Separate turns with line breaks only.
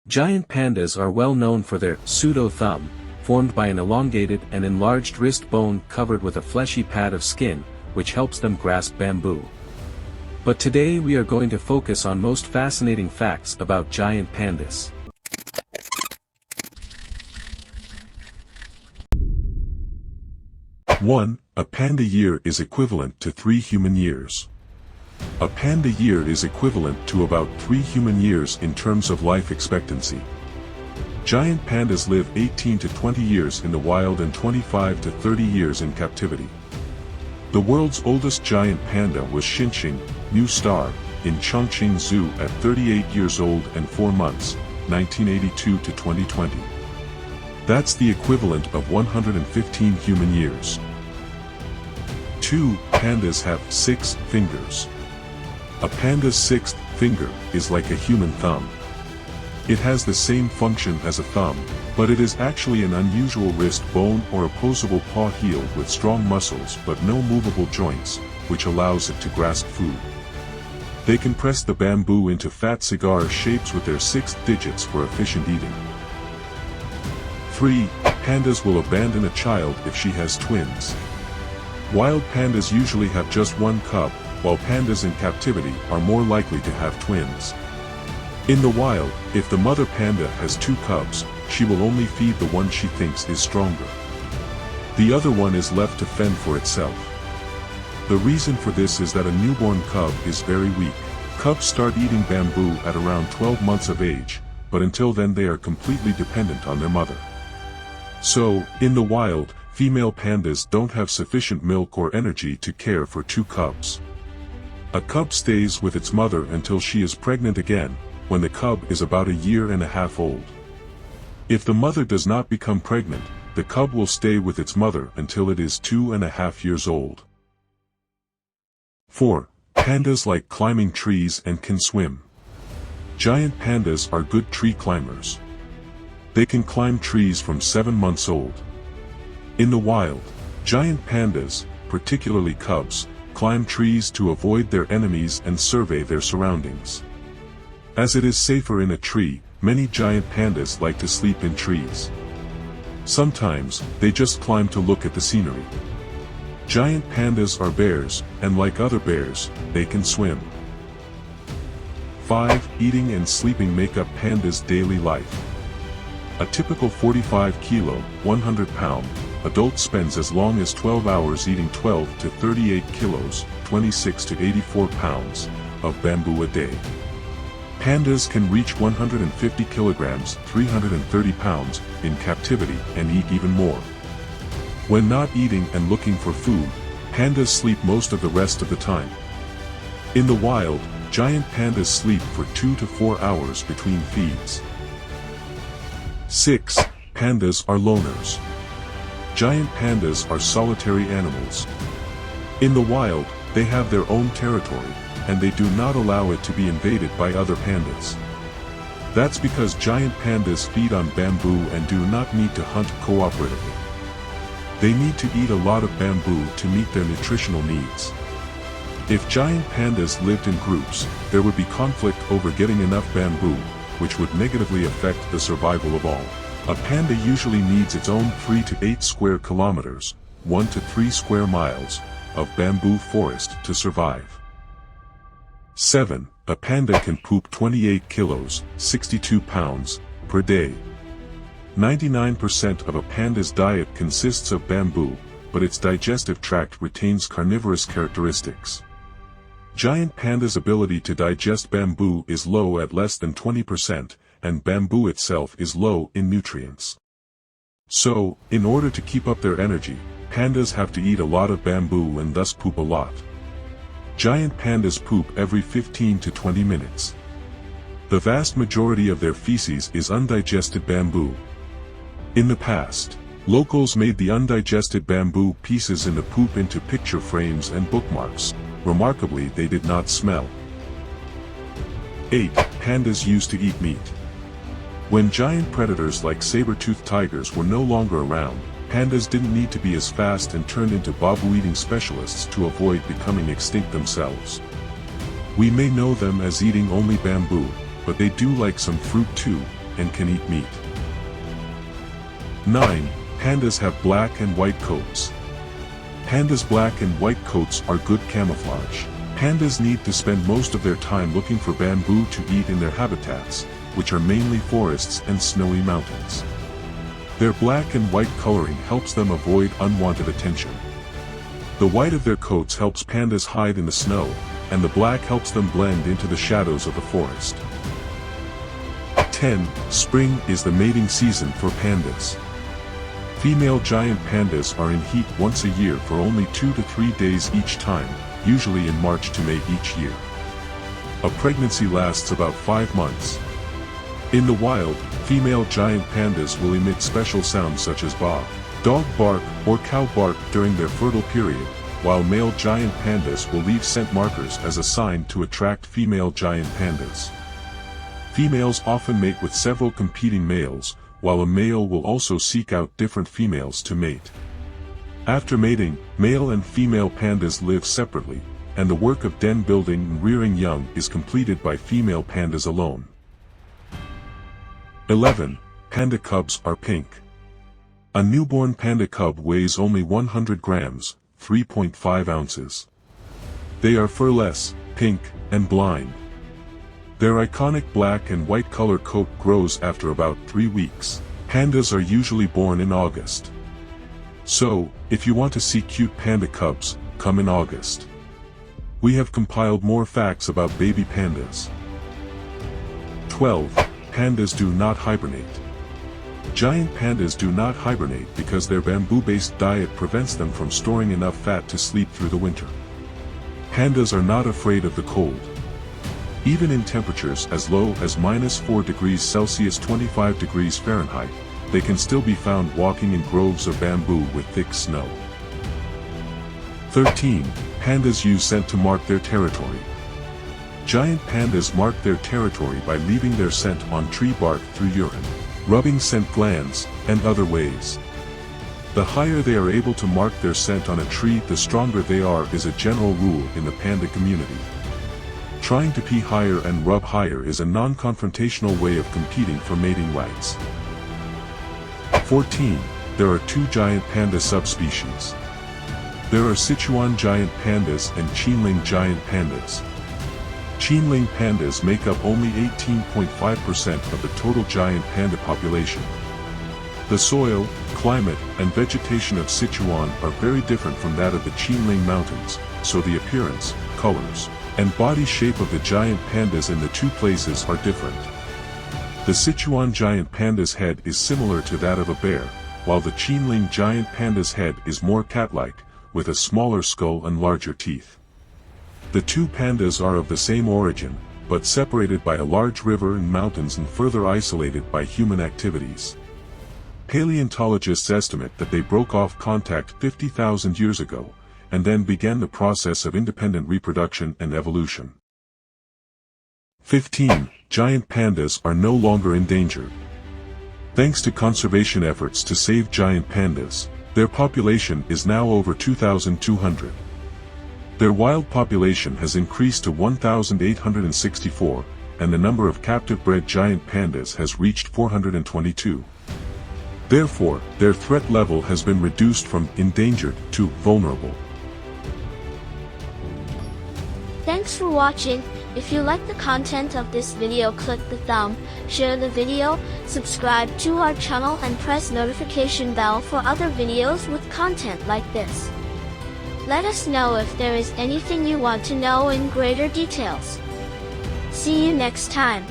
Giant pandas are well known for their pseudo-thumb, formed by an elongated and enlarged wrist bone covered with a fleshy pad of skin, which helps them grasp bamboo. But today we are going to focus on most fascinating facts about giant pandas.
One, a panda year is equivalent to 3 human years. A panda year is equivalent to about 3 human years in terms of life expectancy. Giant pandas live 18 to 20 years in the wild and 25 to 30 years in captivity. The world's oldest giant panda was Xinxing, New Star, in Chongqing Zoo at 38 years old and 4 months, 1982 to 2020. That's the equivalent of 115 human years. 2. Pandas have 6 fingers. A panda's 6th finger is like a human thumb. It has the same function as a thumb, but it is actually an unusual wrist bone or opposable paw heel with strong muscles but no movable joints, which allows it to grasp food. They can press the bamboo into fat cigar shapes with their 6 digits for efficient eating. 3. Pandas will abandon a child if she has twins. Wild pandas usually have just one cub, while pandas in captivity are more likely to have twins. In the wild, if the mother panda has 2 cubs, she will only feed the one she thinks is stronger. The other one is left to fend for itself. The reason for this is that a newborn cub is very weak. Cubs start eating bamboo at around 12 months of age, but until then they are completely dependent on their mother. So, in the wild, female pandas don't have sufficient milk or energy to care for 2 cubs. A cub stays with its mother until she is pregnant again, when the cub is about a year and a half old. If the mother does not become pregnant, the cub will stay with its mother until it is 2.5 years old. 4. Pandas like climbing trees and can swim. Giant pandas are good tree climbers. They can climb trees from 7 months old. In the wild, giant pandas, particularly cubs, climb trees to avoid their enemies and survey their surroundings. As it is safer in a tree, many giant pandas like to sleep in trees. Sometimes, they just climb to look at the scenery. Giant pandas are bears, and like other bears, they can swim. 5. Eating and sleeping make up pandas' daily life. A typical 45 kilo, 100 pound, adult spends as long as 12 hours eating 12 to 38 kilos, 26 to 84 pounds, of bamboo a day. Pandas can reach 150 kilograms, 330 pounds, in captivity and eat even more. When not eating and looking for food, pandas sleep most of the rest of the time. In the wild, giant pandas sleep for 2 to 4 hours between feeds. 6. Pandas are loners. Giant pandas are solitary animals. In the wild, they have their own territory, and they do not allow it to be invaded by other pandas. That's because giant pandas feed on bamboo and do not need to hunt cooperatively. They need to eat a lot of bamboo to meet their nutritional needs. If giant pandas lived in groups, there would be conflict over getting enough bamboo, which would negatively affect the survival of all. A panda usually needs its own 3 to 8 square kilometers, 1 to 3 square miles, of bamboo forest to survive. 7. A panda can poop 28 kilos, 62 pounds, per day. 99% of a panda's diet consists of bamboo, but its digestive tract retains carnivorous characteristics. Giant pandas' ability to digest bamboo is low at less than 20%, and bamboo itself is low in nutrients. So, in order to keep up their energy, pandas have to eat a lot of bamboo and thus poop a lot. Giant pandas poop every 15 to 20 minutes. The vast majority of their feces is undigested bamboo. In the past, locals made the undigested bamboo pieces in the poop into picture frames and bookmarks. Remarkably, they did not smell. 8. Pandas used to eat meat. When giant predators like saber-toothed tigers were no longer around, pandas didn't need to be as fast and turned into bamboo-eating specialists to avoid becoming extinct themselves. We may know them as eating only bamboo, but they do like some fruit too, and can eat meat. 9. Pandas have black and white coats. Pandas' black and white coats are good camouflage. Pandas need to spend most of their time looking for bamboo to eat in their habitats, which are mainly forests and snowy mountains. Their black and white coloring helps them avoid unwanted attention. The white of their coats helps pandas hide in the snow, and the black helps them blend into the shadows of the forest. 10. Spring is the mating season for pandas. Female giant pandas are in heat once a year for only 2 to 3 days each time, usually in March to May each year. A pregnancy lasts about 5 months. In the wild, female giant pandas will emit special sounds such as baa, dog bark, or cow bark during their fertile period, while male giant pandas will leave scent markers as a sign to attract female giant pandas. Females often mate with several competing males, while a male will also seek out different females to mate. After mating, male and female pandas live separately, and the work of den building and rearing young is completed by female pandas alone. 11. Panda cubs are pink. A newborn panda cub weighs only 100 grams, 3.5 ounces. They are furless, pink, and blind. Their iconic black and white color coat grows after about 3 weeks. Pandas are usually born in August. So, if you want to see cute panda cubs, come in August. We have compiled more facts about baby pandas. 12. Pandas do not hibernate. Giant pandas do not hibernate because their bamboo-based diet prevents them from storing enough fat to sleep through the winter. Pandas are not afraid of the cold. Even in temperatures as low as -4 degrees Celsius 25 degrees Fahrenheit, they can still be found walking in groves of bamboo with thick snow. 13. Pandas use scent to mark their territory. Giant pandas mark their territory by leaving their scent on tree bark through urine, rubbing scent glands, and other ways. The higher they are able to mark their scent on a tree, the stronger they are is a general rule in the panda community. Trying to pee higher and rub higher is a non-confrontational way of competing for mating rights. 14. There are 2 giant panda subspecies. There are Sichuan giant pandas and Qinling giant pandas. Qinling pandas make up only 18.5% of the total giant panda population. The soil, climate, and vegetation of Sichuan are very different from that of the Qinling Mountains, so the appearance, colors, and body shape of the giant pandas in the 2 places are different. The Sichuan giant panda's head is similar to that of a bear, while the Qinling giant panda's head is more cat-like, with a smaller skull and larger teeth. The 2 pandas are of the same origin, but separated by a large river and mountains and further isolated by human activities. Paleontologists estimate that they broke off contact 50,000 years ago, and then began the process of independent reproduction and evolution. 15. Giant pandas are no longer endangered. Thanks to conservation efforts to save giant pandas, their population is now over 2,200. Their wild population has increased to 1,864, and the number of captive-bred giant pandas has reached 422. Therefore, their threat level has been reduced from endangered to vulnerable.
Thanks for watching. If you like the content of this video, click the thumb, share the video, subscribe to our channel and press notification bell for other videos with content like this. Let us know if there is anything you want to know in greater details. See you next time.